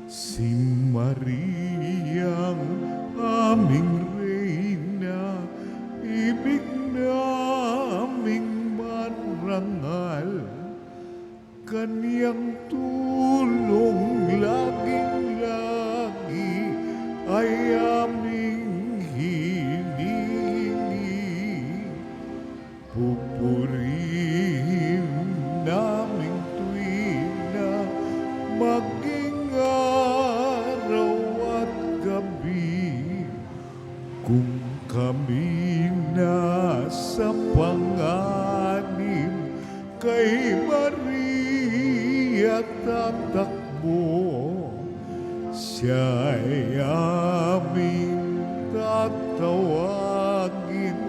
si Mariang aming Reyna, ibig naming marangal, kaniyang tulong laging-lagi ay aming hinihingi. Pupurihin naming tuwing na maging araw at gabi, kung kami nasa panganib kay Maria tatakbo, siya'y aming tatawagin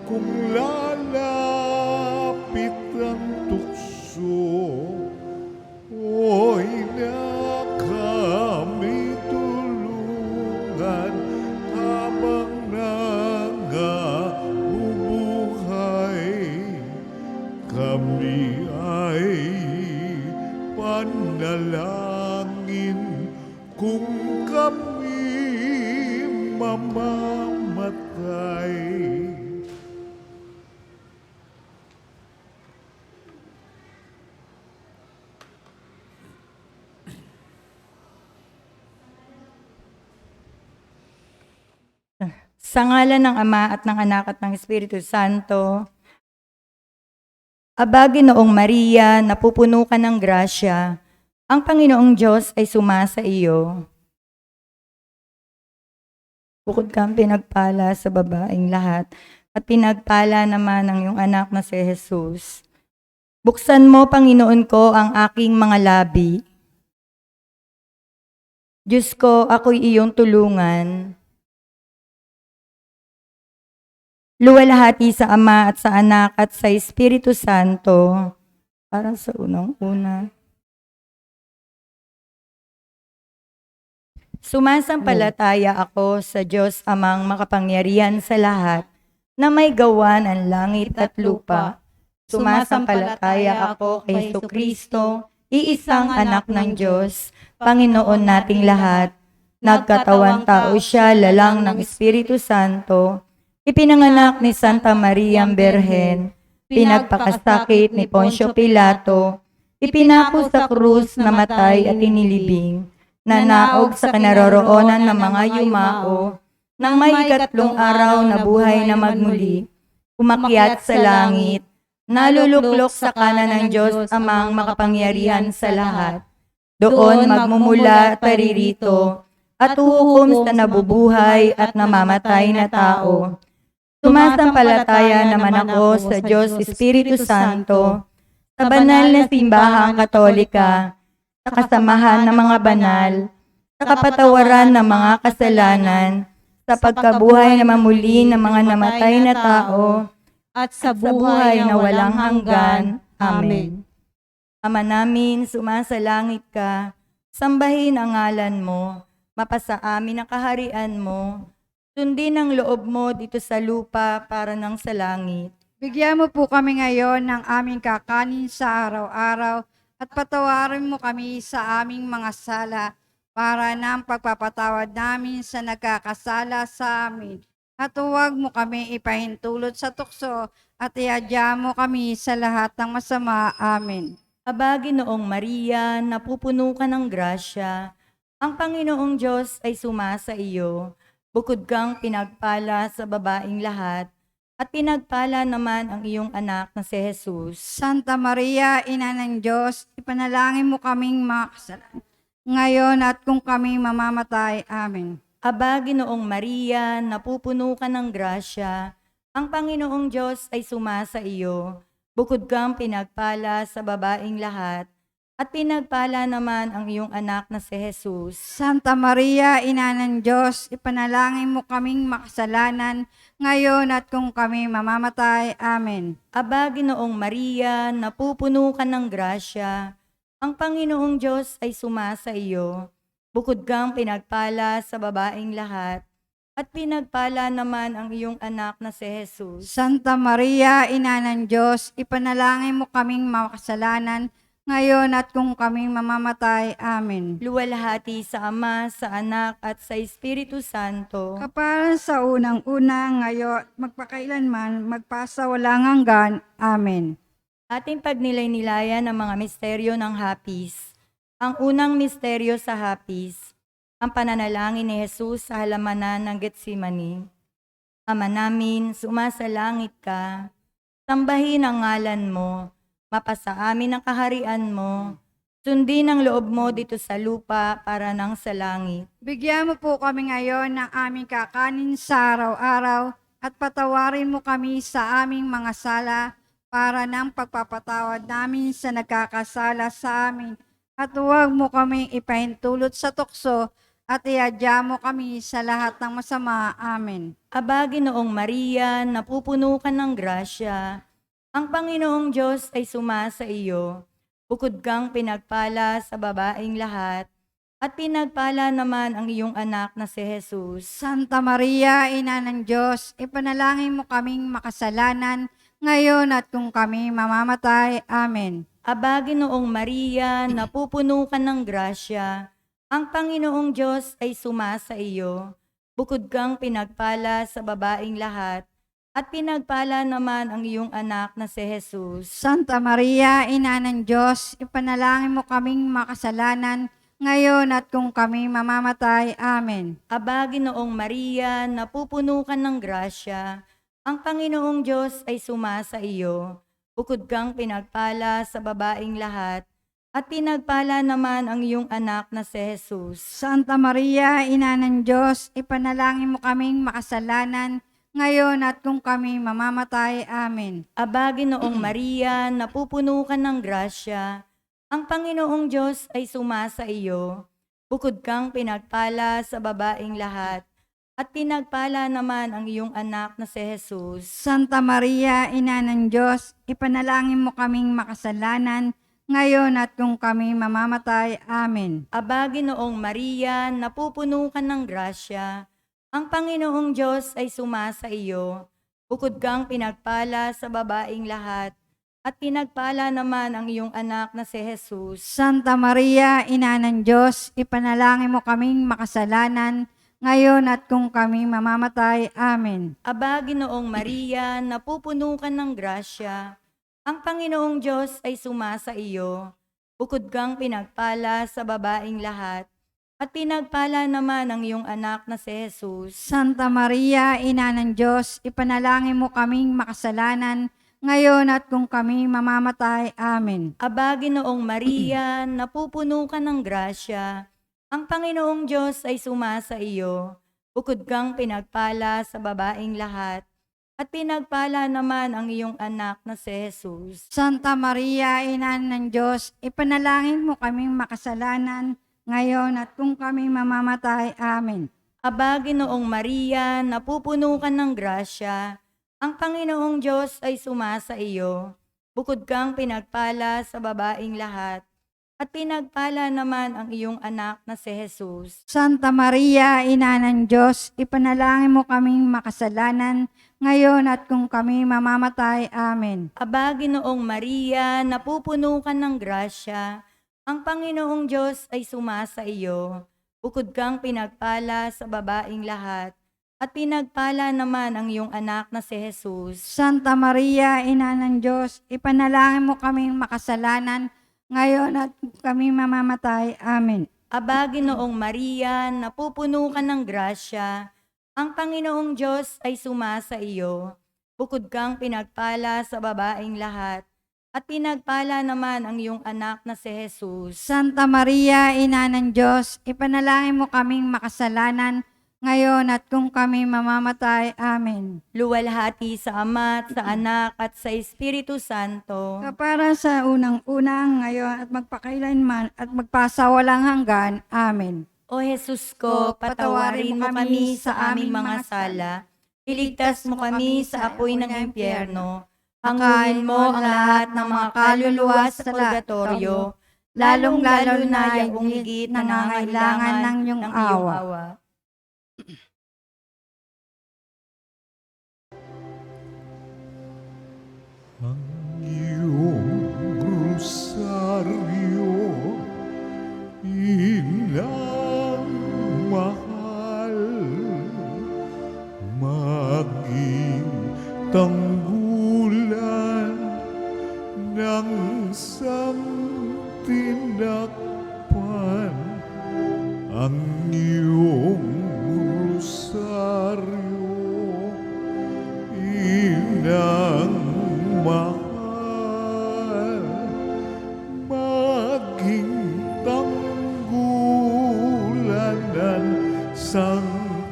kung lalapit ang tukso. Oy na kami tulungan habang nangabubuhay, kami ay panalangin kung kami mamamatay. Sa ngalan ng Ama at ng Anak at ng Espiritu Santo. Aba, Ginoong Maria, napupuno ka ng grasya, ang Panginoong Diyos ay sumasa iyo. Bukod kang pinagpala sa babaeng lahat, at pinagpala naman ang iyong anak na si Jesus. Buksan mo, Panginoon ko, ang aking mga labi. Diyos ko, ako'y iyong tulungan. Luwalhati sa Ama at sa Anak at sa Espiritu Santo, para sa unang-una. Sumasampalataya ako sa Diyos Amang makapangyarihan sa lahat, na may gawa ng langit at lupa. Sumasampalataya ako kay Jesucristo, iisang anak ng Diyos, Panginoon nating lahat. Nagkatawang tao siya, lalang ng Espiritu Santo, ipinanganak ni Santa Maria Berhen, pinagpakasakit ni Poncio Pilato, ipinako sa krus, namatay at inilibing, nanaog sa kinaroroonan ng mga yumao, nang may ikatlong araw na buhay na magmuli, umakyat sa langit, naluluklok sa kanan ng Diyos Amang makapangyarihan sa lahat. Doon magmumula at paririto, at huhukom sa nabubuhay at namamatay na tao. Sumasampalataya naman ako sa Diyos Espiritu Santo, sa banal na simbahang katolika, sa kasamahan ng mga banal, sa kapatawaran ng mga kasalanan, sa pagkabuhay na mamuli ng mga namatay na tao, at sa buhay na walang hanggan. Amen. Ama namin, sumasalangit ka, sambahin ang ngalan mo, mapasa amin ang kaharian mo, sundin ang loob mo dito sa lupa para nang sa langit. Bigyan mo po kami ngayon ng aming kakanin sa araw-araw at patawarin mo kami sa aming mga sala para ng pagpapatawad namin sa nagkakasala sa amin. At huwag mo kami ipahintulot sa tukso at iadya mo kami sa lahat ng masama. Amen. Aba, Ginoong Maria, napupuno ka ng grasya, ang Panginoong Diyos ay sumasa iyo. Bukod kang pinagpala sa babaeng lahat, at pinagpala naman ang iyong anak na si Jesus. Santa Maria, Ina ng Diyos, ipanalangin mo kaming mga kasalanan, ngayon at kung kami mamamatay. Amen. Aba, Ginoong Maria, napupuno ka ng grasya, ang Panginoong Diyos ay sumasa iyo. Bukod kang pinagpala sa babaeng lahat, at pinagpala naman ang iyong anak na si Jesus. Santa Maria, Ina ng Diyos, ipanalangin mo kaming makasalanan, ngayon at kung kami mamamatay. Amen. Aba, Ginoong Maria, napupuno ka ng grasya, ang Panginoong Diyos ay sumasa iyo. Bukod kang pinagpala sa babaeng lahat, at pinagpala naman ang iyong anak na si Jesus. Santa Maria, Ina ng Diyos, ipanalangin mo kaming makasalanan, ngayon at kung kami mamamatay. Amen. Luwalhati sa Ama, sa Anak, at sa Espiritu Santo. Kapara sa unang-una, ngayon, magpakailanman, magpasawalang hanggan. Amen. Ating pagnilay-nilayan ang mga misteryo ng hapis. Ang unang misteryo sa hapis, ang pananalangin ni Jesus sa halamanan ng Getsemani. Ama namin, sumasalangit ka, sambahin ang ngalan mo, mapasa amin ang kaharian mo, sundin ang loob mo dito sa lupa para nang sa langit. Bigyan mo po kami ngayon ng aming kakanin sa araw-araw at patawarin mo kami sa aming mga sala para ng pagpapatawad namin sa nagkakasala sa amin. At huwag mo kaming ipahintulot sa tukso at iadya mo kami sa lahat ng masama. Amen. Aba, Ginoong Maria, napupuno ka ng grasya, ang Panginoong Diyos ay sumasa iyo. Bukod kang pinagpala sa babaeng lahat, at pinagpala naman ang iyong anak na si Jesus. Santa Maria, Ina ng Diyos, ipanalangin mo kaming makasalanan, ngayon at kung kami mamamatay. Amen. Aba, Ginoong Maria, napupuno ka ng grasya, ang Panginoong Diyos ay sumasa iyo. Bukod kang pinagpala sa babaeng lahat, at pinagpala naman ang iyong anak na si Jesus. Santa Maria, Ina ng Diyos, ipanalangin mo kaming makasalanan, ngayon at kung kami mamamatay. Amen. Aba, Ginoong Maria, napupuno ka ng grasya, ang Panginoong Diyos ay sumasa iyo. Bukod kang pinagpala sa babaeng lahat, at pinagpala naman ang iyong anak na si Jesus. Santa Maria, Ina ng Diyos, ipanalangin mo kaming makasalanan, ngayon at kung kami mamamatay. Amen. Aba, Ginoong Maria, napupuno ka ng grasya, ang Panginoong Diyos ay sumasa iyo. Bukod kang pinagpala sa babaeng lahat, at pinagpala naman ang iyong anak na si Jesus. Santa Maria, Ina ng Diyos, ipanalangin mo kaming makasalanan, ngayon at kung kami mamamatay. Amen. Aba, Ginoong Maria, napupuno ka ng grasya, ang Panginoong Diyos ay sumasa iyo. Bukod kang pinagpala sa babaeng lahat, at pinagpala naman ang iyong anak na si Jesus. Santa Maria, Ina ng Diyos, ipanalangin mo kaming makasalanan, ngayon at kung kami mamamatay. Amen. Aba, Ginoong Maria, napupuno ka ng grasya, ang Panginoong Diyos ay sumasa iyo. Bukod kang pinagpala sa babaeng lahat, at pinagpala naman ang iyong anak na si Jesus. Santa Maria, Ina ng Diyos, ipanalangin mo kaming makasalanan, ngayon at kung kami mamamatay. Amen. Aba, Ginoong Maria, napupuno ka ng grasya, ang Panginoong Diyos ay sumasa iyo. Bukod kang pinagpala sa babaeng lahat, at pinagpala naman ang iyong anak na si Jesus. Santa Maria, Ina ng Diyos, ipanalangin mo kaming makasalanan, ngayon at kung kami mamamatay. Amen. Aba, Ginoong Maria, napupuno ka ng grasya, ang Panginoong Diyos ay sumasa iyo. Bukod kang pinagpala sa babaeng lahat, at pinagpala naman ang iyong anak na si Jesus. Santa Maria, Ina ng Diyos, ipanalangin mo kaming makasalanan, ngayon at kung kami mamamatay. Amen. Aba, Ginoong Maria, napupuno ka ng grasya, ang Panginoong Diyos ay sumasa iyo. Bukod kang pinagpala sa babaeng lahat, at pinagpala naman ang iyong anak na si Jesus. Santa Maria, Ina ng Diyos, ipanalangin mo kaming makasalanan, ngayon at kung kami mamamatay. Amen. Aba, Ginoong Maria, napupuno ka ng grasya, ang Panginoong Diyos ay sumasa iyo. Bukod kang pinagpala sa babaeng lahat, at pinagpala naman ang iyong anak na si Jesus. Santa Maria, Ina ng Diyos, ipanalangin mo kaming makasalanan, ngayon at kung kami mamamatay. Amen. Luwalhati sa Ama, at sa Anak, at sa Espiritu Santo. Kapara sa unang-unang, ngayon at magpakailanman at magpasawalang hanggan. Amen. O Jesus ko, patawarin mo kami sa aming mga sala. Iligtas mo kami sa apoy ng impyerno. Hanguin mo ang lahat ng mga kaluluwa sa purgatorio, lalong-lalo na yung higit na nangangailangan ng iyong awa. Ang iyong rosaryo inang mahal, maging tanggulan ng tinakpan ang iyong rosaryo, inang mahal, maging tanggulan ng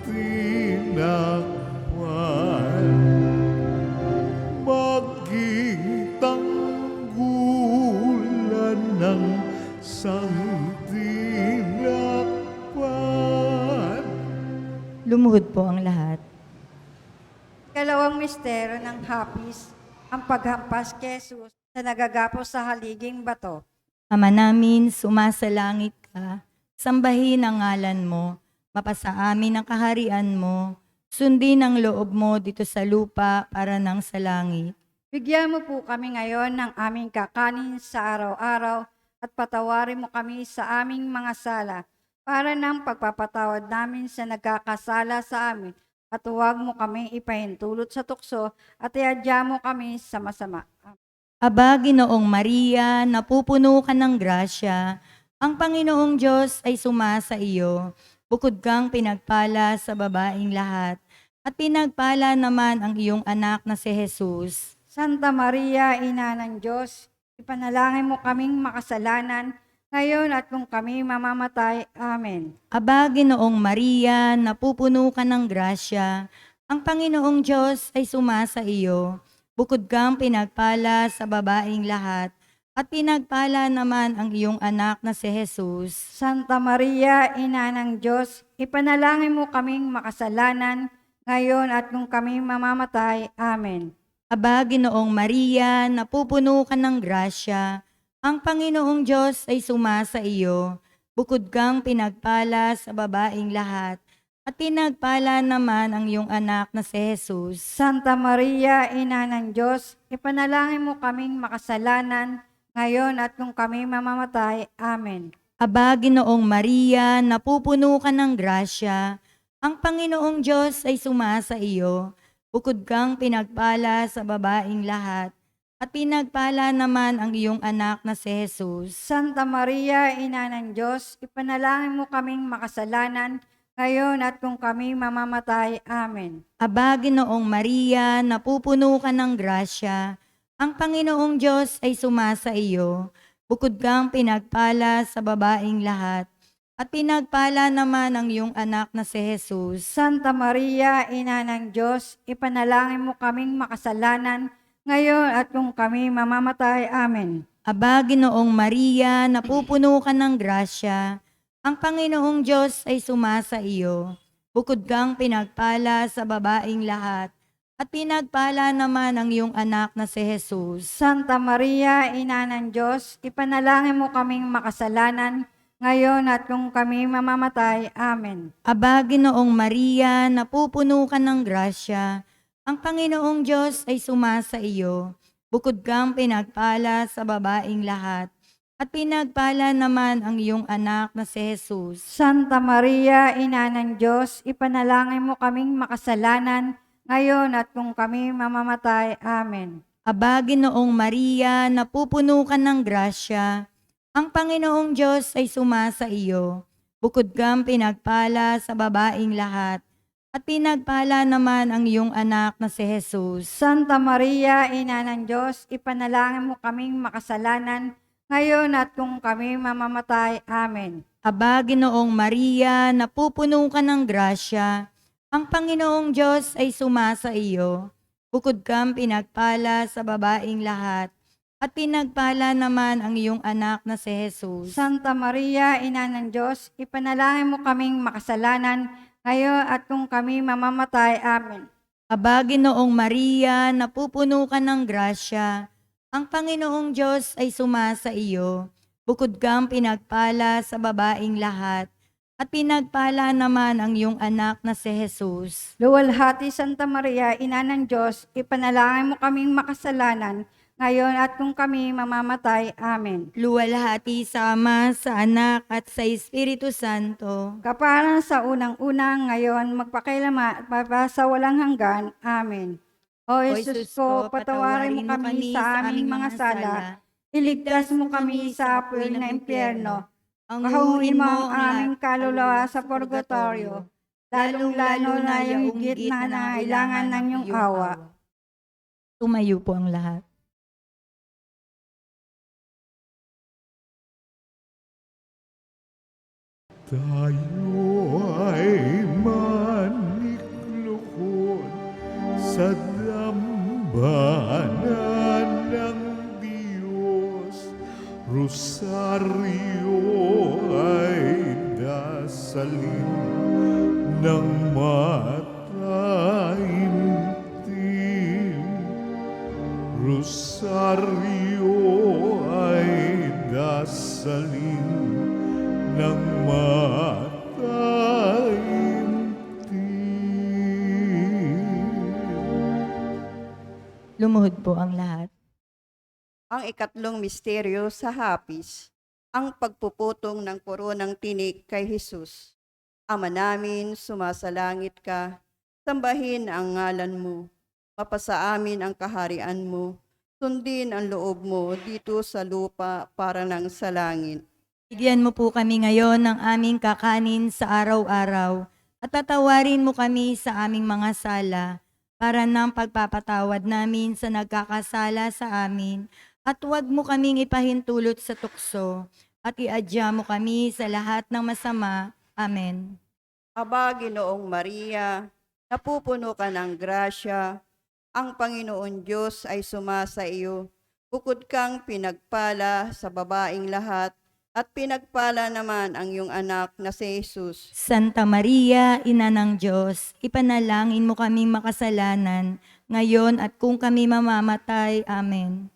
tinakpan, maging tanggulan ng tinakpan. Lumuhod po ang lahat. Ikalawang misteryo ng hapis, ang paghampas kay Jesus na nagagapos sa haliging bato. Ama namin, sumasalangit ka, sambahin ang ngalan mo, mapasa amin ang kaharian mo, sundin ang loob mo dito sa lupa para nang sa langit. Bigyan mo po kami ngayon ng aming kakanin sa araw-araw at patawarin mo kami sa aming mga sala para ng pagpapatawad namin sa nagkakasala sa amin at huwag mo kami ipahintulot sa tukso at iadya mo kami sa masama. Aba, Ginoong Maria, napupuno ka ng grasya, ang Panginoong Diyos ay sumasa iyo, bukod kang pinagpala sa babaing lahat, at pinagpala naman ang iyong anak na si Jesus. Santa Maria, Ina ng Diyos, ipanalangin mo kaming makasalanan, ngayon at kung kami mamamatay. Amen. Aba, Ginoong Maria, napupuno ka ng grasya, ang Panginoong Diyos ay sumasa iyo, bukod kang pinagpala sa babaing lahat, at pinagpala naman ang iyong anak na si Jesus. Santa Maria, Ina ng Diyos, ipanalangin mo kaming makasalanan, ngayon at kung kami mamamatay. Amen. Aba, Ginoong Maria, napupuno ka ng grasya, ang Panginoong Diyos ay sumasa iyo, bukod kang pinagpala sa babaing lahat, at pinagpala naman ang iyong anak na si Jesus. Santa Maria, Ina ng Diyos, ipanalangin mo kaming makasalanan, ngayon at kung kami mamamatay. Amen. Aba, Ginoong Maria, napupuno ka ng grasya, ang Panginoong Diyos ay sumasa iyo, bukod kang pinagpala sa babaing lahat, at pinagpala naman ang iyong anak na si Jesus. Santa Maria, Ina ng Diyos, ipanalangin mo kaming makasalanan, ngayon at kung kami mamamatay. Amen. Aba, Ginoong Maria, napupuno ka ng grasya, ang Panginoong Diyos ay sumasa iyo, bukod kang pinagpala sa babaing lahat, at pinagpala naman ang iyong anak na si Jesus. Santa Maria, Ina ng Diyos, ipanalangin mo kaming makasalanan, ngayon at kung kami mamamatay. Amen. Aba, Ginoong Maria, napupuno ka ng grasya, ang Panginoong Diyos ay sumasa iyo, bukod kang pinagpala sa babaing lahat, at pinagpala naman ang iyong anak na si Jesus. Santa Maria, Ina ng Diyos, ipanalangin mo kaming makasalanan, ngayon at kung kami mamamatay. Amen. Aba, Ginoong Maria, napupuno ka ng grasya, ang Panginoong Diyos ay sumasa iyo, bukod kang pinagpala sa babaing lahat, at pinagpala naman ang iyong anak na si Jesus. Santa Maria, Ina ng Diyos, ipanalangin mo kaming makasalanan, ngayon at kung kami mamamatay. Amen. Aba, Ginoong Maria, napupuno ka ng grasya, ang Panginoong Diyos ay sumasa iyo, bukod kang pinagpala sa babaing lahat, at pinagpala naman ang iyong anak na si Jesus. Santa Maria, Ina ng Diyos, ipanalangin mo kaming makasalanan, ngayon at kung kami mamamatay. Amen. Aba, Ginoong Maria, napupuno ka ng grasya, ang Panginoong Diyos ay sumasa iyo, bukod kang pinagpala sa babaing lahat, at pinagpala naman ang iyong anak na si Jesus. Santa Maria, Ina ng Diyos, ipanalangin mo kaming makasalanan, ngayon at kung kami mamamatay. Amen. Aba, Ginoong Maria, napupuno ka ng grasya, ang Panginoong Diyos ay sumasa iyo, bukod kang pinagpala sa babaing lahat, at pinagpala naman ang iyong anak na si Jesus. Luwalhati Santa Maria, Ina ng Diyos, ipanalangin mo kaming makasalanan, ngayon at kung kami mamamatay. Amen. Luwalhati sa Ama, sa Anak, at sa Espiritu Santo. Kaparan sa unang-unang ngayon, magpakailanman at sa walang hanggan. Amen. O Jesus ko, patawarin mo kami sa aming mga sala. Iligtas mo kami sa apoy na impyerno. Kahuhin mo ang aming kaluluwa sa purgatorio, lalong-lalo na yung higit na nangailangan ng iyong awa. Tumayo po ang lahat. Tayo ay maniklukod sa dambana ng Diyos. Rosaryo ay dasalin ng mataimtim. Rosaryo ay dasalin ng mataimtim. Lumuhod po ang lahat. Ang ikatlong misteryo sa hapis, ang pagpuputong ng koronang tinik kay Jesus. Ama namin, sumasalangit ka, sambahin ang ngalan mo, mapasa amin ang kaharian mo, sundin ang loob mo dito sa lupa para ng sa langit. Bigyan mo po kami ngayon ng aming kakanin sa araw-araw at tatawarin mo kami sa aming mga sala para ng pagpapatawad namin sa nagkakasala sa amin at huwag mo kaming ipahintulot sa tukso at iadya mo kami sa lahat ng masama. Amen. Aba, Ginoong Maria, napupuno ka ng grasya, ang Panginoon Diyos ay sumasa iyo. Bukod kang pinagpala sa babaing lahat, at pinagpala naman ang iyong anak na si Jesus. Santa Maria, Ina ng Diyos, ipanalangin mo kaming makasalanan, ngayon at kung kami mamamatay. Amen.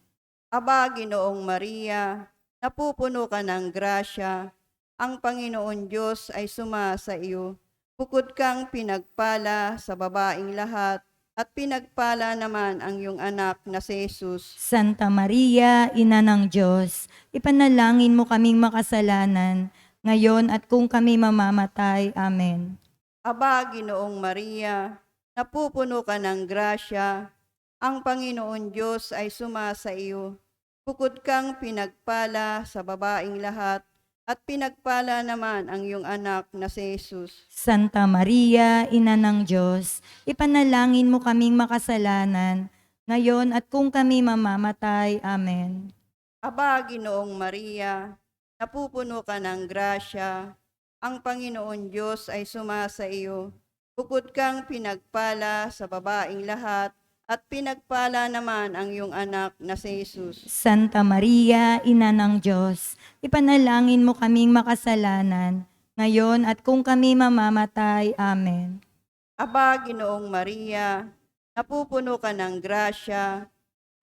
Aba, Ginoong Maria, napupuno ka ng grasya, ang Panginoon Diyos ay sumasa iyo. Bukod kang pinagpala sa babaing lahat, at pinagpala naman ang iyong anak na si Jesus. Santa Maria, Ina ng Diyos, ipanalangin mo kaming makasalanan, ngayon at kung kami mamamatay. Amen. Aba, Ginoong Maria, napupuno ka ng grasya, ang Panginoon Diyos ay sumasa iyo. Bukod kang pinagpala sa babaing lahat, at pinagpala naman ang iyong anak na si Jesus. Santa Maria, Ina ng Diyos, ipanalangin mo kaming makasalanan, ngayon at kung kami mamamatay. Amen. Aba, Ginoong Maria, napupuno ka ng grasya, ang Panginoon Diyos ay sumasa iyo. Bukod kang pinagpala sa babaing lahat, at pinagpala naman ang iyong anak na si Jesus. Santa Maria, Ina ng Diyos, ipanalangin mo kaming makasalanan, ngayon at kung kami mamamatay. Amen. Aba, Ginoong Maria, napupuno ka ng grasya,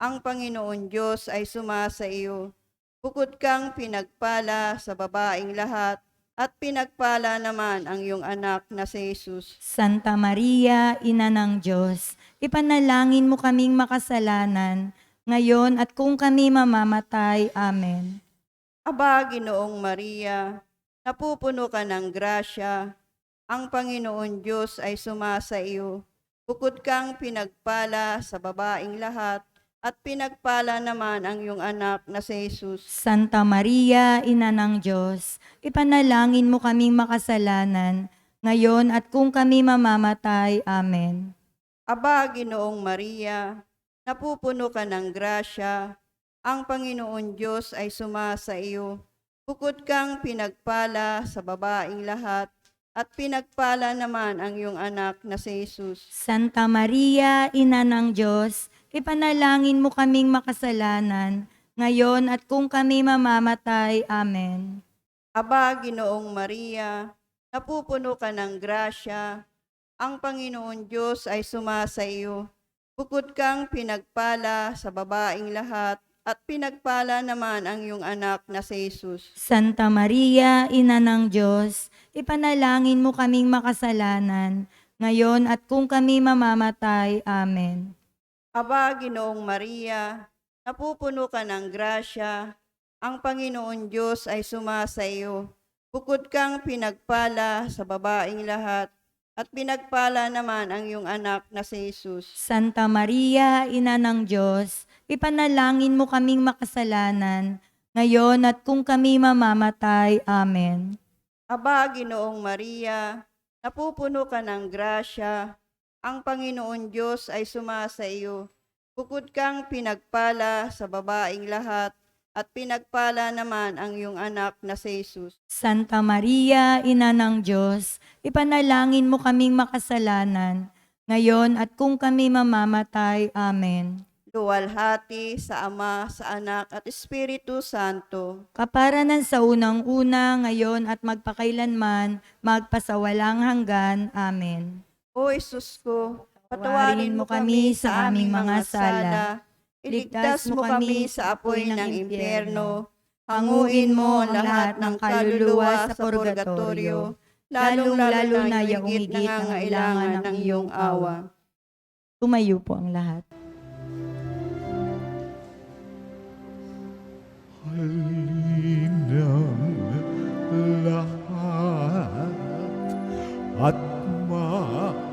ang Panginoon Diyos ay sumasa iyo. Bukod kang pinagpala sa babaing lahat, at pinagpala naman ang iyong anak na si Jesus. Santa Maria, Ina ng Diyos, ipanalangin mo kaming makasalanan, ngayon at kung kami mamamatay. Amen. Aba, Ginoong Maria, napupuno ka ng grasya, ang Panginoon Diyos ay sumasa iyo. Bukod kang pinagpala sa babaing lahat, at pinagpala naman ang iyong anak na si Jesus. Santa Maria, Ina ng Diyos, ipanalangin mo kaming makasalanan, ngayon at kung kami mamamatay. Amen. Aba, Ginoong Maria, napupuno ka ng grasya, ang Panginoon Diyos ay sumasa iyo. Bukod kang pinagpala sa babaing lahat, at pinagpala naman ang iyong anak na si Jesus. Santa Maria, Ina ng Diyos, ipanalangin mo kaming makasalanan, ngayon at kung kami mamamatay. Amen. Aba, Ginoong Maria, napupuno ka ng grasya, ang Panginoon Diyos ay sumasa iyo. Bukod kang pinagpala sa babaing lahat, at pinagpala naman ang iyong anak na si Jesus. Santa Maria, Ina ng Diyos, ipanalangin mo kaming makasalanan, ngayon at kung kami mamamatay. Amen. Aba, Ginoong Maria, napupuno ka ng grasya, ang Panginoon Diyos ay sumasa iyo. Bukod kang pinagpala sa babaing lahat, at pinagpala naman ang iyong anak na si Jesus. Santa Maria, Ina ng Diyos, ipanalangin mo kaming makasalanan, ngayon at kung kami mamamatay. Amen. Aba, Ginoong Maria, napupuno ka ng grasya, ang Panginoon Diyos ay sumasa iyo. Bukod kang pinagpala sa babaing lahat, at pinagpala naman ang iyong anak na si Jesus. Santa Maria, Ina ng Diyos, ipanalangin mo kaming makasalanan, ngayon at kung kami mamamatay. Amen. Luwalhati sa Ama, sa Anak, at Espiritu Santo. Kaparanan sa unang-una, ngayon at magpakailanman, magpasawalang hanggan. Amen. O Isus ko, patawarin mo kami sa aming mga sala. Iligtas mo kami sa apoy ng impyerno. Hanguin mo ang lahat ng kaluluwa sa purgatorio, lalong-lalo na yung higit nangangailangan ng iyong awa. Tumayo po ang lahat. Halinang lahat at makiisa,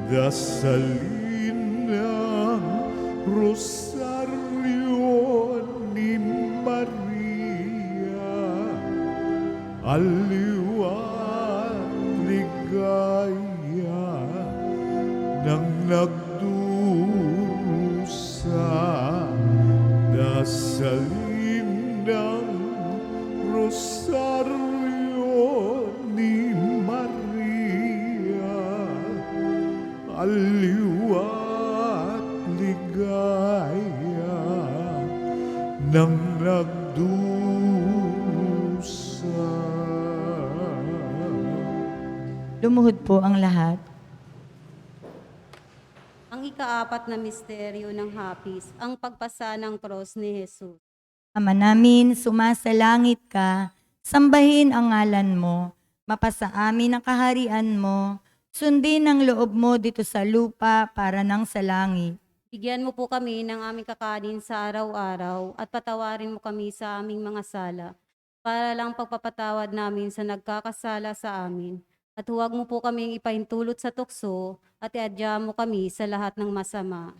dasalin ng rosaryo ni Maria, aliw at ligaya ng nagdurusa, dasalin ng rosaryo ni Maria, aliw at ligaya ng nagdurusa. Lumuhod po ang lahat. Ang ikaapat na misteryo ng hapis, ang pagpasa ng cross ni Jesus. Ama namin, sumasalangit ka, sambahin ang ngalan mo, mapasa amin ang kaharian mo, sundin ang loob mo dito sa lupa para nang sa langit. Bigyan mo po kami ng aming kakanin sa araw-araw at patawarin mo kami sa aming mga sala, para lang pagpapatawad namin sa nagkakasala sa amin. At huwag mo po kaming ipahintulot sa tukso at iadya mo kami sa lahat ng masama.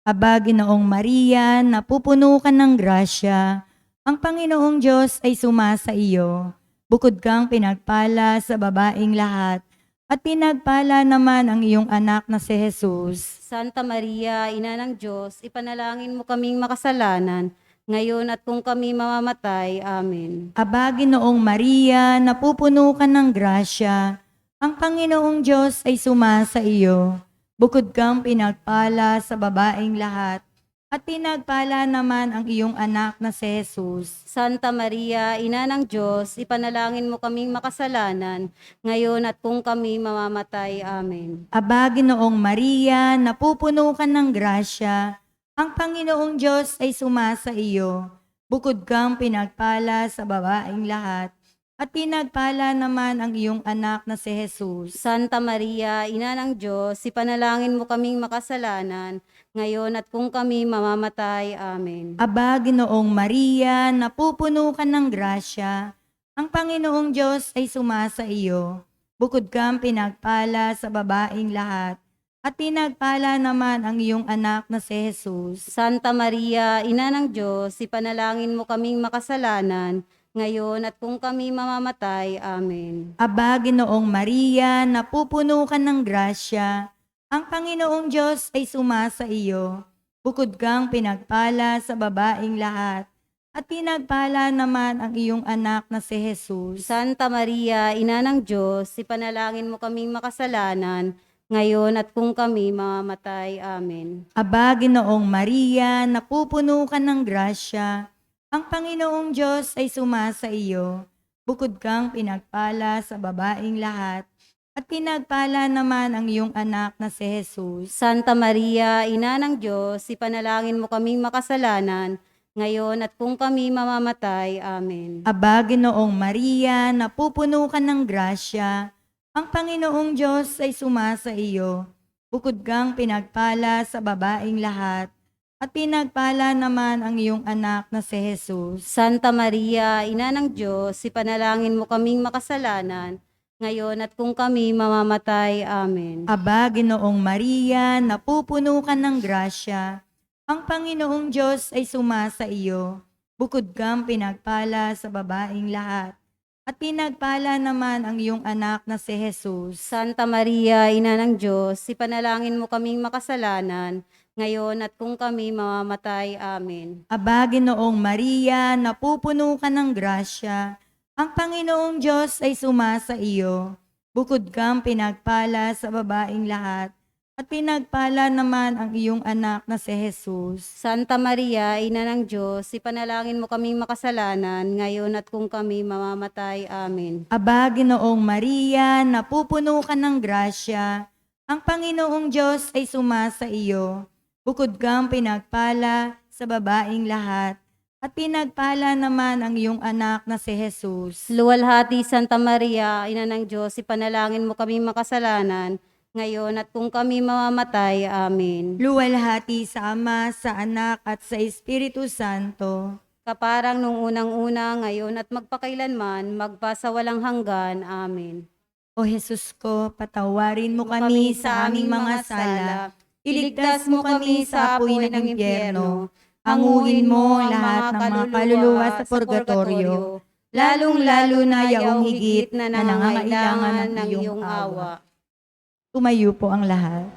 Aba, Ginoong Maria, napupuno ka ng grasya, ang Panginoong Diyos ay sumasa iyo. Bukod kang pinagpala sa babaing lahat, at pinagpala naman ang iyong anak na si Jesus. Santa Maria, Ina ng Diyos, ipanalangin mo kaming makasalanan, ngayon at kung kami mamamatay. Amen. Aba, Ginoong Maria, napupuno ka ng grasya, ang Panginoong Diyos ay sumasa iyo. Bukod kang pinagpala sa babaing lahat, at pinagpala naman ang iyong anak na si Jesus. Santa Maria, Ina ng Diyos, ipanalangin mo kaming makasalanan, ngayon at kung kami mamamatay. Amen. Aba, Ginoong Maria, napupuno ka ng grasya, ang Panginoong Diyos ay sumasa iyo. Bukod kang pinagpala sa babaing lahat, at pinagpala naman ang iyong anak na si Jesus. Santa Maria, Ina ng Diyos, ipanalangin mo kaming makasalanan, ngayon at kung kami mamamatay. Amen. Aba, Ginoong Maria, napupuno ka ng grasya, ang Panginoong Diyos ay sumasa iyo. Bukod kang pinagpala sa babaing lahat, at pinagpala naman ang iyong anak na si Jesus. Santa Maria, Ina ng Diyos, ipanalangin mo kaming makasalanan, ngayon at kung kami mamamatay. Amen. Aba, Ginoong Maria, napupuno ka ng grasya, ang Panginoong Diyos ay sumasa iyo. Bukod kang pinagpala sa babaing lahat, at pinagpala naman ang iyong anak na si Jesus. Santa Maria, Ina ng Diyos, ipanalangin mo kaming makasalanan, ngayon at kung kami mamamatay. Amen. Aba, Ginoong Maria, napupuno ka ng grasya, ang Panginoong Diyos ay sumasa iyo. Bukod kang pinagpala sa babaing lahat, at pinagpala naman ang iyong anak na si Jesus. Santa Maria, Ina ng Diyos, ipanalangin mo kaming makasalanan, ngayon at kung kami mamamatay. Amen. Aba, Ginoong Maria, napupuno ka ng grasya, ang Panginoong Diyos ay sumasa iyo. Bukod kang pinagpala sa babaing lahat, at pinagpala naman ang iyong anak na si Jesus. Santa Maria, Ina ng Diyos, ipanalangin mo kaming makasalanan, ngayon at kung kami mamamatay. Amen. Aba, Ginoong Maria, napupuno ka ng grasya. Ang Panginoong Diyos ay sumasa iyo. Bukod kang pinagpala sa babaing lahat, at pinagpala naman ang iyong anak na si Jesus. Santa Maria, Ina ng Diyos, ipanalangin mo kaming makasalanan, ngayon at kung kami mamamatay. Amen. Aba, Ginoong Maria, napupuno ka ng grasya. Ang Panginoong Diyos ay sumasa iyo. Bukod kang pinagpala sa babaing lahat, at pinagpala naman ang iyong anak na si Jesus. Santa Maria, Ina ng Diyos, ipanalangin mo kaming makasalanan, ngayon at kung kami mamamatay. Amen. Aba, Ginoong Maria, napupuno ka ng grasya. Ang Panginoong Diyos ay sumasa iyo. Bukod kang pinagpala sa babaing lahat, at pinagpala naman ang iyong anak na si Jesus. Luwalhati Santa Maria, Ina ng Diyos, ipanalangin mo kaming makasalanan, ngayon at kung kami mamamatay. Amen. Luwalhati sa Ama, sa Anak, at sa Espiritu Santo. Kaparang nung unang-una, ngayon at magpakailanman, magpasawalang hanggan. Amen. O Jesus ko, patawarin mo kami sa aming mga sala. Iligtas mo kami sa apoy ng impyerno. Hanguin mo ang lahat ng mga kaluluwa sa purgatorio, lalong-lalo na yaong higit na nangangailangan ng iyong awa. Tumayo po ang lahat.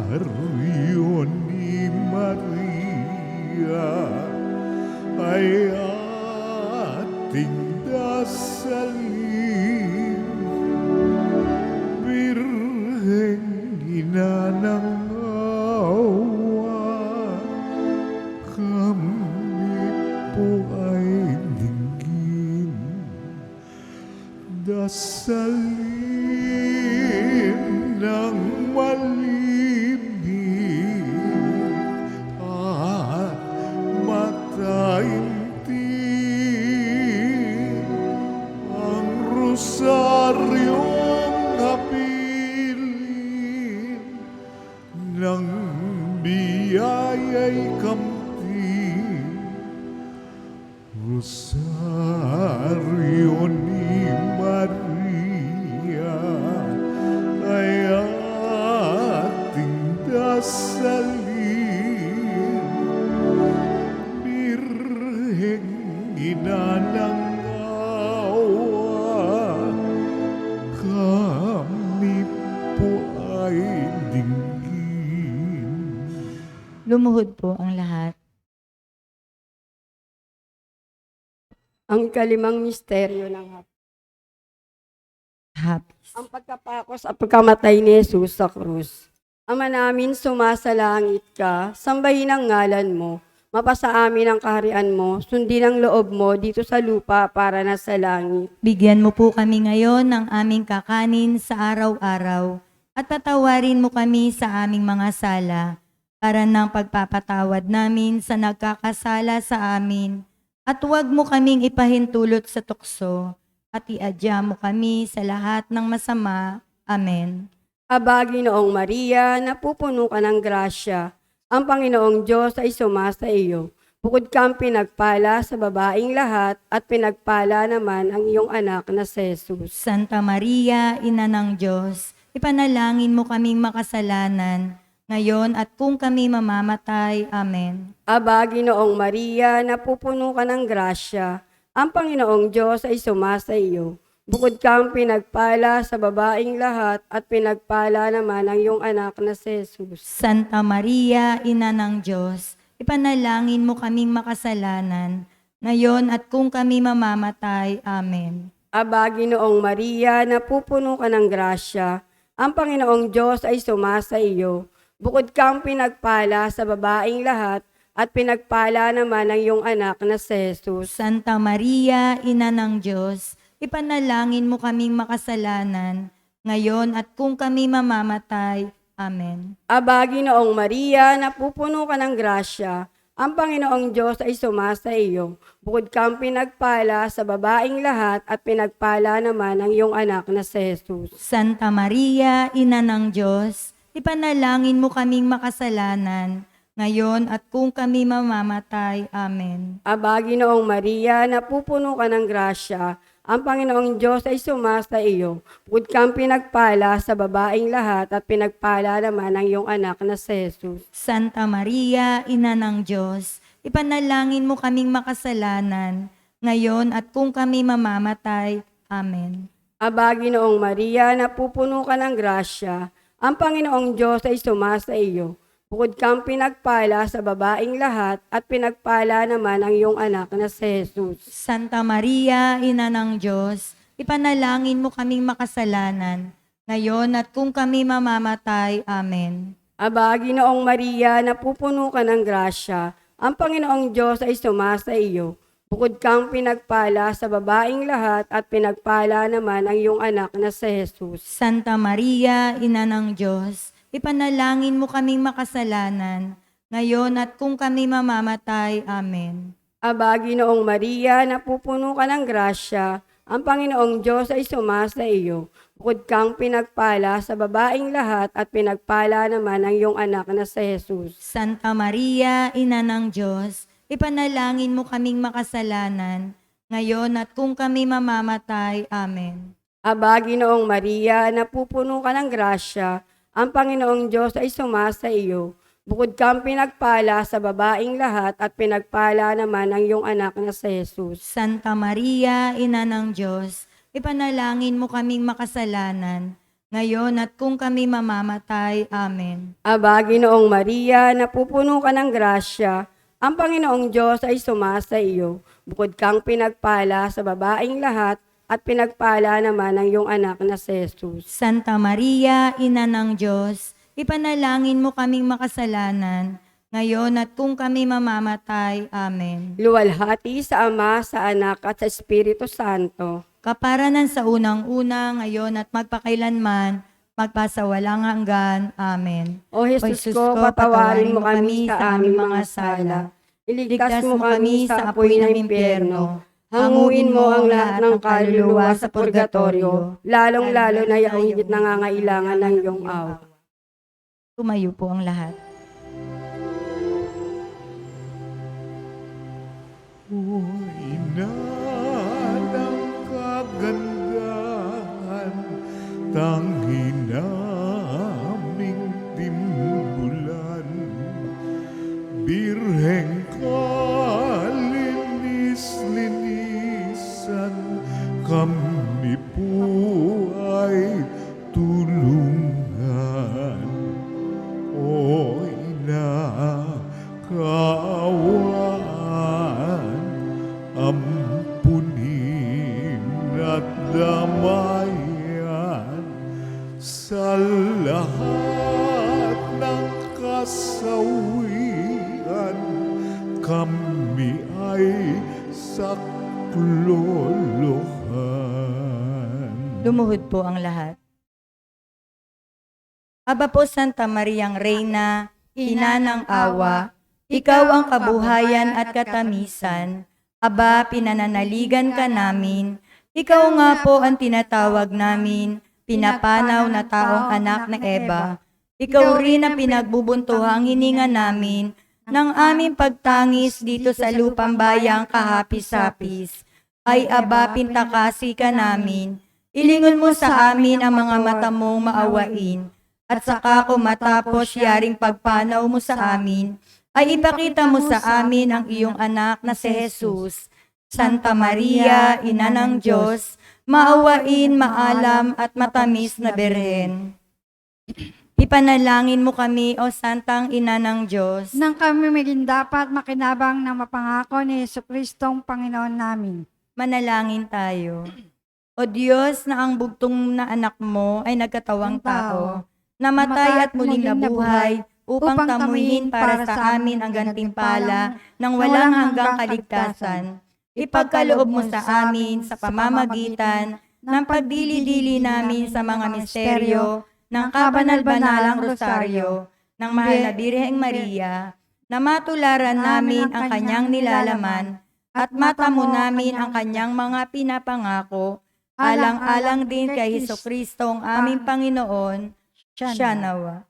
Rosario ni Maria ay ating dasalin. Birheng ina ng awa, kami po ay dinggin. Dasalin ng malibig at mataimtim ang rosaryong habilin ng biyaya'y kamtin. Rosario ni Maria ay ating dasalin. Birheng ina ng awa, kami po ay dinggin. Lumuhod po ang lahat. Ang ikalimang misteryo ng hapon. Hapis. Ang pagkapakos at pagkamatay ni Jesus sa krus. Ama namin, sumasalangit ka, sambahin ang ngalan mo, mapasa amin ang kaharian mo, sundin ang loob mo dito sa lupa para na sa langit. Bigyan mo po kami ngayon ng aming kakanin sa araw-araw, at patawarin mo kami sa aming mga sala, para ng pagpapatawad namin sa nagkakasala sa amin. At huwag mo kaming ipahintulot sa tukso, at iadya mo kami sa lahat ng masama. Amen. Aba, Ginoong Maria, napupuno ka ng grasya. Ang Panginoong Diyos ay sumasa iyo. Bukod kang pinagpala sa babaing lahat, at pinagpala naman ang iyong anak na si Jesus. Santa Maria, Ina ng Diyos, ipanalangin mo kaming makasalanan, ngayon at kung kami mamamatay. Amen. Aba, Ginoong Maria, napupuno ka ng grasya. Ang Panginoong Diyos ay sumasa iyo. Bukod kang pinagpala sa babaing lahat, at pinagpala naman ang iyong anak na si Jesus. Santa Maria, Ina ng Diyos, ipanalangin mo kaming makasalanan, ngayon at kung kami mamamatay. Amen. Aba, Ginoong Maria, napupuno ka ng grasya. Ang Panginoong Diyos ay sumasa iyo. Bukod kang pinagpala sa babaing lahat, at pinagpala naman ang iyong anak na si Jesus. Santa Maria, Ina ng Diyos, ipanalangin mo kaming makasalanan, ngayon at kung kami mamamatay. Amen. Aba, Ginoong Maria, napupuno ka ng grasya. Ang Panginoong Diyos ay sumasa iyo. Bukod kang pinagpala sa babaing lahat at pinagpala naman ang iyong anak na si Jesus. Santa Maria, Ina ng Diyos, ipanalangin mo kaming makasalanan, ngayon at kung kami mamamatay. Amen. Aba, Ginoong Maria, napupuno ka ng grasya, ang Panginoong Diyos ay sumasa iyo. Bukod kang pinagpala sa babaing lahat at pinagpala naman ang iyong anak na si Jesus. Santa Maria, Ina ng Diyos, ipanalangin mo kaming makasalanan, ngayon at kung kami mamamatay. Amen. Aba, Ginoong Maria, napupuno ka ng grasya, ang Panginoong Diyos ay sumasa iyo. Bukod kang pinagpala sa babaing lahat at pinagpala naman ang iyong anak na si Jesus. Santa Maria, Ina ng Diyos, ipanalangin mo kaming makasalanan, ngayon at kung kami mamamatay. Amen. Aba, Ginoong Maria, napupuno ka ng grasya, ang Panginoong Diyos ay sumasa iyo. Bukod kang pinagpala sa babaing lahat at pinagpala naman ang iyong anak na si Jesus. Santa Maria, Ina ng Diyos, ipanalangin mo kaming makasalanan, ngayon at kung kami mamamatay. Amen. Aba, Ginoong Maria, napupuno ka ng grasya, ang Panginoong Diyos ay sumasa iyo. Bukod kang pinagpala sa babaing lahat at pinagpala naman ang iyong anak na si Jesus. Santa Maria, Ina ng Diyos, ipanalangin mo kaming makasalanan, ngayon at kung kami mamamatay. Amen. Aba, Ginoong Maria, napupuno ka ng grasya, ang Panginoong Diyos ay sumasa iyo. Bukod kang pinagpala sa babaing lahat at pinagpala naman ang iyong anak na si Jesus. Santa Maria, Ina ng Diyos, ipanalangin mo kaming makasalanan, ngayon at kung kami mamamatay. Amen. Aba, Ginoong Maria, napupuno ka ng grasya, ang Panginoong Diyos ay sumasa iyo. Bukod kang pinagpala sa babaing lahat at pinagpala naman ang iyong anak na si Jesus. Santa Maria, Ina ng Diyos, ipanalangin mo kaming makasalanan, ngayon at kung kami mamamatay. Amen. Luwalhati sa Ama, sa Anak at sa Espiritu Santo. Kaparanan sa unang-una, ngayon at magpakailanman, magpasawalang hanggan. Amen. O Jesus ko, patawarin mo kami sa aming mga sala. Iligtas mo kami sa apoy ng impyerno. Hanguin mo ang lahat ng kaluluwa sa purgatorio, lalong-lalo na yung higit nangangailangan ng iyong awa. Tumayo po ang lahat. O ina ng kagandahan, tangi naming timbulan, birheng kalinis-linisan, kami po ay tulungan. O ina, kaawaan, ampunin at damayan sa lahat ng kasawian, kami ay saklolohan. Lumuhod po ang lahat. Aba po Santa Mariang Reyna, Ina ng awa, ikaw ang kabuhayan at katamisan. Aba, pinananaligan ka namin. Ikaw nga po ang tinatawag namin, pinapanaw na taong anak na Eva. Ikaw rin ang pinagbubuntuhang hininga namin ng aming pagtangis dito sa lupang bayang kahapis-hapis. Ay aba, pintakasi ka namin. Ilingon mo sa amin ang mga mata mong maawain. At saka kung matapos yaring pagpanaw mo sa amin, ay ipakita mo sa amin ang iyong anak na si Jesus. Santa Maria, Ina ng Diyos, maawain, maalam at matamis na Birhen. Ipanalangin mo kami, O Santang Ina ng Diyos, Nang kami maging dapat makinabang ng mapangako ni Jesucristong Panginoon namin. manalangin tayo. O Diyos na ang bugtong na anak mo ay nagkatawang tao, namatay at muling nabuhay upang tamuhin para sa amin ang gantimpala ng walang hanggang kaligtasan. Ipagkaloob mo sa amin sa pamamagitan ng pagdili-dili namin sa mga misteryo ng kabanal-banalang rosaryo ng mahal na Birheng Maria, na matularan namin ang kanyang nilalaman at matamo namin ang kanyang mga pinapangako, alang-alang din kay Hesukristo ang aming Panginoon, siya nawa.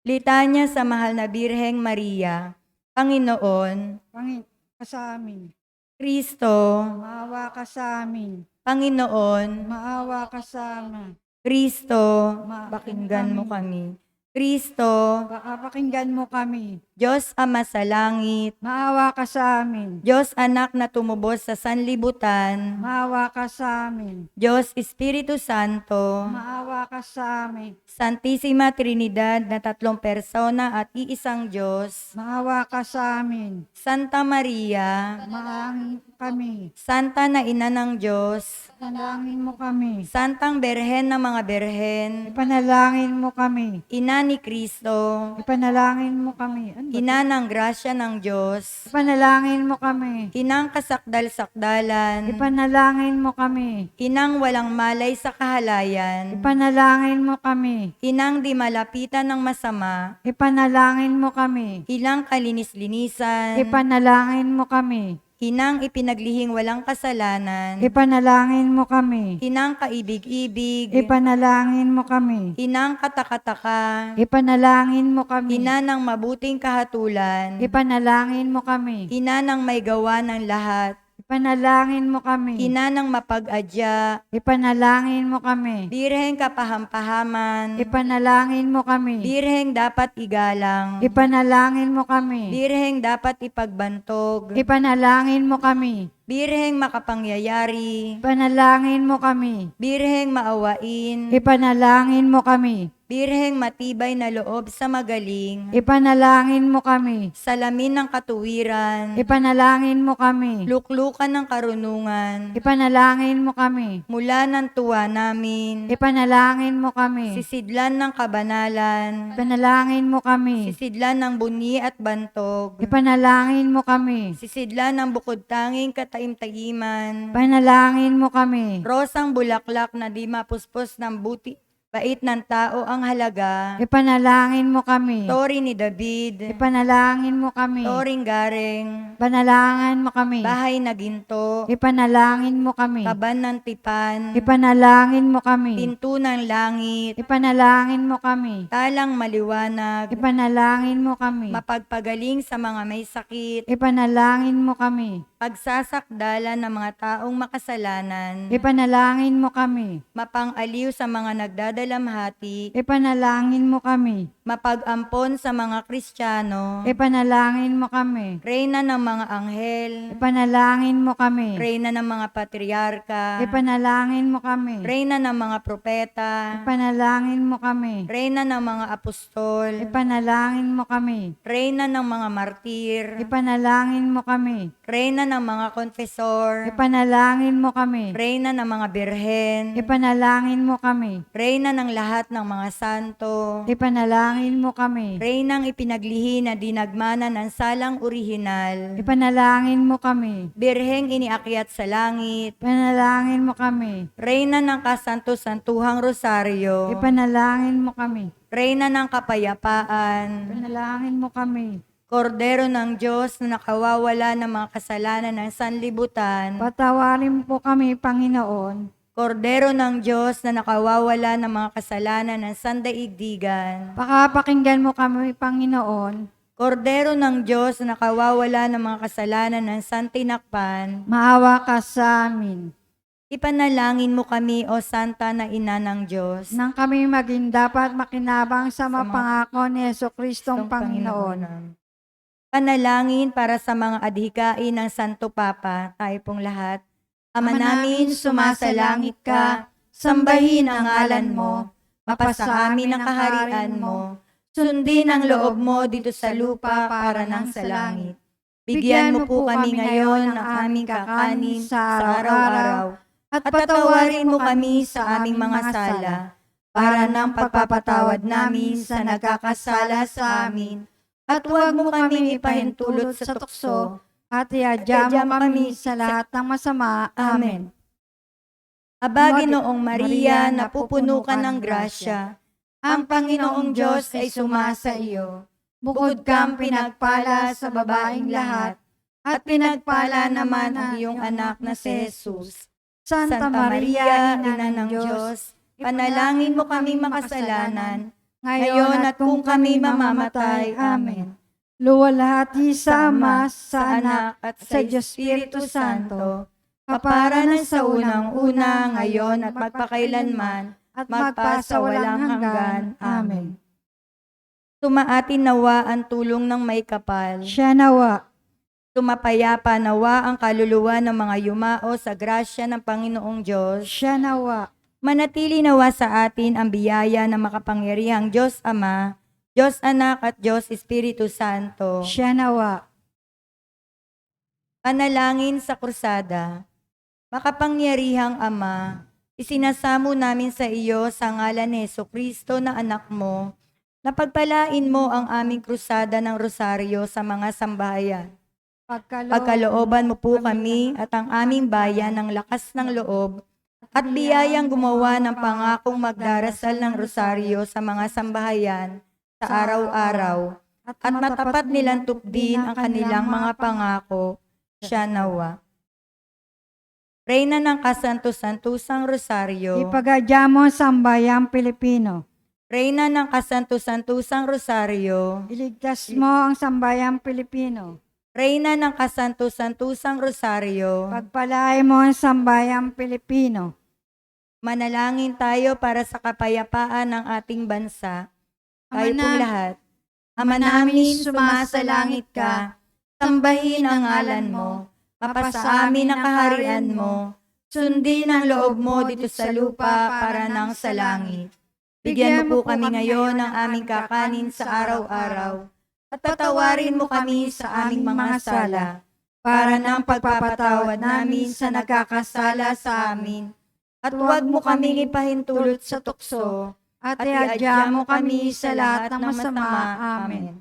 Litanya sa mahal na Birheng Maria, Panginoon, Panginoon ka sa amin. Kristo, Maawa ka sa amin. Panginoon, Maawa ka sa amin. Kristo, pakinggan mo kami. Kristo, Baka pakinggan mo kami. Diyos Ama sa langit, Maawa ka sa amin. Diyos Anak na tumubos sa sanlibutan, Maawa ka sa amin. Diyos Espiritu Santo, Maawa ka sa amin. Santisima Trinidad na tatlong persona at iisang Diyos, Maawa ka sa amin. Santa Maria, Maangin kami. Santa na Ina ng Diyos, Panalangin mo kami. Santang Berhen ng mga Berhen, Ipanalangin mo kami. Ina ni Kristo, Ipanalangin mo kami. Ano ba? Ina ng grasya ng Diyos, Ipanalangin mo kami. Inang kasakdal-sakdalan, Ipanalangin mo kami. Inang walang malay sa kahalayan, Ipanalangin mo kami. Inang di malapitan ng masama, Ipanalangin mo kami. Inang kalinis-linisan, Ipanalangin mo kami. Inang ipinaglihing walang kasalanan, Ipanalangin mo kami. Inang kaibig-ibig, Ipanalangin mo kami. Inang katakataka, Ipanalangin mo kami. Ina ng mabuting kahatulan, Ipanalangin mo kami. Ina ng may gawa ng lahat, Ipanalangin mo kami. Ina ng mapag-adya, Ipanalangin mo kami. Birheng kapahampahaman, Ipanalangin mo kami. Birheng dapat igalang, Ipanalangin mo kami. Birheng dapat ipagbantog, Ipanalangin mo kami. Birheng makapangyayari, Ipanalangin mo kami. Birheng maawain, Ipanalangin mo kami. Birheng matibay na loob sa magaling, Ipanalangin mo kami. salamin ng katuwiran, Ipanalangin mo kami. luklukan ng karunungan, Ipanalangin mo kami. mula ng tuwa namin, Ipanalangin mo kami. sisidlan ng kabanalan, Ipanalangin mo kami. sisidlan ng bunyi at bantog, Ipanalangin mo kami. sisidlan ng bukod tanging kataim-taiman, Ipanalangin mo kami. rosang bulaklak na di mapuspos ng buti, bait ng tao ang halaga, Ipanalangin mo kami. tori ni David, Ipanalangin mo kami. toring garing, Ipanalangin mo kami. bahay na ginto, Ipanalangin mo kami. kaban ng tipan, Ipanalangin mo kami. pinto ng langit, Ipanalangin mo kami. talang maliwanag, Ipanalangin mo kami. mapagpagaling sa mga may sakit, Ipanalangin mo kami. pagsasakdala ng mga taong makasalanan, Ipanalangin mo kami. mapang-aliw sa mga nagdadalamhati, Ipanalangin mo kami. mapag-ampon sa mga Kristiyano, Ipanalangin mo kami. reyna ng mga anghel, Ipanalangin mo kami. reyna ng mga patriarka, Ipanalangin mo kami. reyna ng mga propeta, Ipanalangin mo kami. reyna ng mga apostol, Ipanalangin mo kami. reyna ng mga martir, Ipanalangin mo kami. reyna ng mga konfesor, Ipanalangin mo kami. reyna ng mga birhen, Ipanalangin mo kami. reyna ng lahat ng mga santo, Ipanalangin mo kami. reynang ipinaglihi na dinagmana ng salang orihinal, Ipanalangin mo kami. birheng iniakyat sa langit, Ipanalangin mo kami. reyna ng kasanto-santuhang rosaryo, Ipanalangin mo kami. reyna ng kapayapaan, Ipanalangin mo kami. Kordero ng Diyos na nakawawala ng mga kasalanan ng sanlibutan, Patawarin po kami, Panginoon. Kordero ng Diyos na nakawawala ng mga kasalanan ng sandaigdigan, Pakapakinggan mo kami, Panginoon. Kordero ng Diyos na nakawawala ng mga kasalanan ng santinakpan, Maawa ka sa amin. ipanalangin mo kami, O Santa na Ina ng Diyos, Nang kami maging dapat makinabang sa mga mga pangako ni Jesucristong Kristong Panginoon. namin. Panalangin para sa mga adhikain ng Santo Papa, tayo pong lahat. Ama namin, sumasalangit ka, sambahin ang ngalan mo, mapasa amin ang kaharian mo, sundin ang loob mo dito sa lupa para nang sa langit. Bigyan mo po kami ngayon ng aming kakanin sa araw-araw, at patawarin mo kami sa aming mga sala, para ng pagpapatawad namin sa nagkakasala sa amin, at huwag mo kami ipahintulot sa tukso, At iadya mo kami sa lahat ng masama. Amen. Aba, Ginoong Maria, napupuno ka ng grasya. Ang Panginoong Diyos ay sumasa iyo. Bukod kang pinagpala sa babaeng lahat, at pinagpala naman ang iyong anak na si Jesus. Santa Maria, Ina ng Diyos, panalangin mo kami makasalanan, ngayon at kung kami mamamatay. Amen. Luwalhati sa Ama, sa Anak, at sa Espiritu Santo, kapara sa unang-una, ngayon at magpakailanman, at magpasawalang hanggan. Amen. Tumaatin nawa ang tulong ng may kapal. Siya nawa. Tumapayapa nawa ang kaluluwa ng mga yumao sa grasya ng Panginoong Diyos. Siya nawa. Manatili nawa sa atin ang biyaya ng makapangyarihang Diyos Ama, Diyos Anak at Diyos Espiritu Santo. Siya nawa. Panalangin sa krusada. Makapangyarihang Ama, isinasamo namin sa iyo sa ngalan ni Jesucristo na anak mo, na pagpalain mo ang aming krusada ng rosaryo sa mga sambahayan. Pagkalooban mo po kami at ang aming bayan ng lakas ng loob at biyayang gumawa ng pangakong magdarasal ng rosaryo sa mga sambahayan sa araw-araw at matapat nilang tupdin ang kanilang mga pangako. Siya nawa. Reyna ng Kasanto-Santusang Rosaryo, Ipagadya mo sa sambayang Pilipino. Reyna ng Kasanto-Santusang Rosaryo, Iligtas mo ang sambayang Pilipino. Reyna ng Kasanto-Santusang Rosaryo, Pagpalain mo ang sambayang Pilipino. manalangin tayo para sa kapayapaan ng ating bansa. Tayo Ama pong na- lahat. Ama namin sumasalangit ka, sambahin ang ngalan mo, mapasa amin ang kaharian mo, sundin ang loob mo dito sa lupa para nang sa langit. Bigyan mo po kami ngayon ng aming kakanin sa araw-araw, at patawarin mo kami sa aming mga sala, para ng pagpapatawad namin sa nagkakasala sa amin. At huwag mo kaming ipahintulot sa tukso, at iadya mo kami sa lahat ng masama. Amen.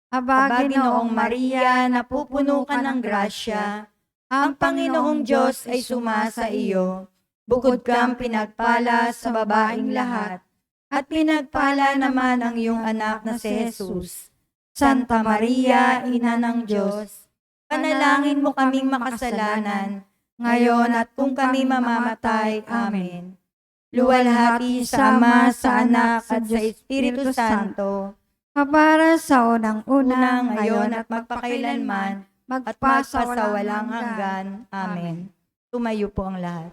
Aba, Ginoong Maria, napupuno ka ng grasya, ang Panginoong Diyos ay sumasa iyo. Bukod kang pinagpala sa babaeng lahat, at pinagpala naman ang iyong anak na si Jesus. Santa Maria, Ina ng Diyos, panalangin mo kaming makasalanan, ngayon at kung kami mamamatay. Amen. Luwalhati sa Ama, sa Anak, at sa Espiritu Santo, Kapara sa unang-una, ngayon at magpakailanman, at magpasawalang hanggan. Amen. Tumayo po ang lahat.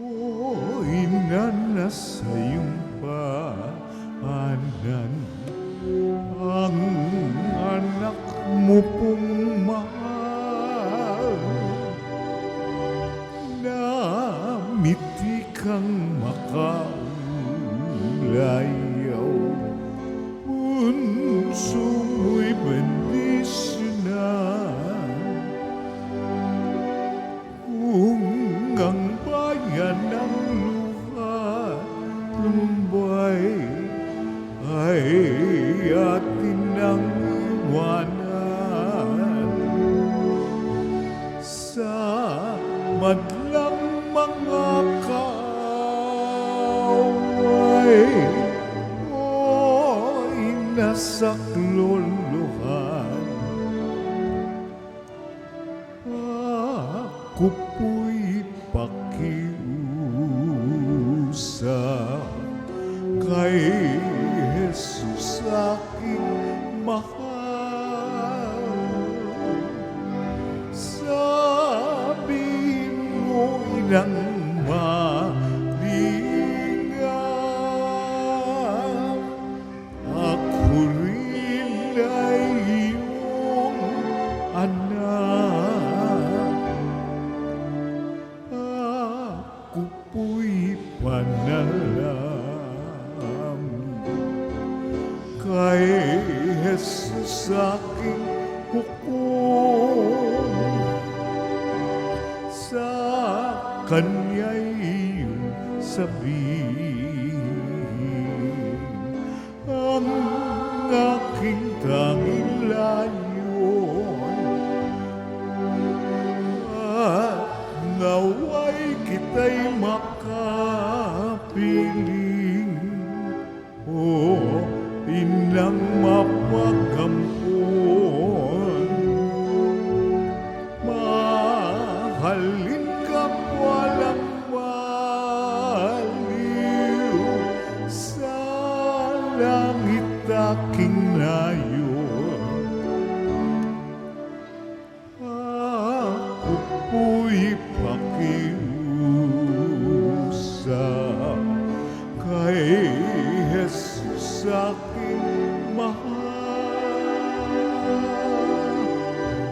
O ina na sa iyong paanan, ang anak mo pong mahal, na miti kang makaulayaw, punso mo'y bendisyonan. Kung ang bayan ng luha tumbay ay atin ang iwanan, sa madlang mga kaaway o inasaklolohan, ako po'y pakiusap kay Jesus aking mahal. Sabihin mo, inang malingap, ako rin ay iyong anak. Ako po'y panalam kay Jesus aking hukom, sa Kanya'y iyong sabihin ang aking tanging layon, at naway kita kita'y makapiling. O inang mapagampon, mahalin ka walang baliw, sa langit aking nayon. Ako po'y pakiusap kay Jesus aking mahal.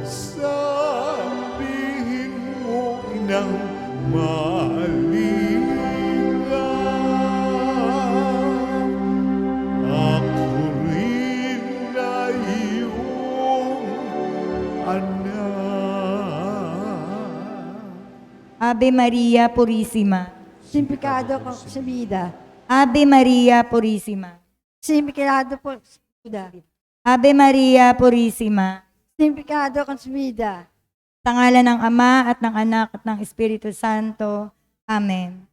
Sabihin mo inang malingap, ako rin ay iyong anak. Ave Maria Purísima. Simpificado consumida. Ave Maria Purísima. Simpificado consumida. Ave Maria Purísima. Simpificado consumida. Sa ngalan ng Ama at ng Anak at ng Espiritu Santo. Amen.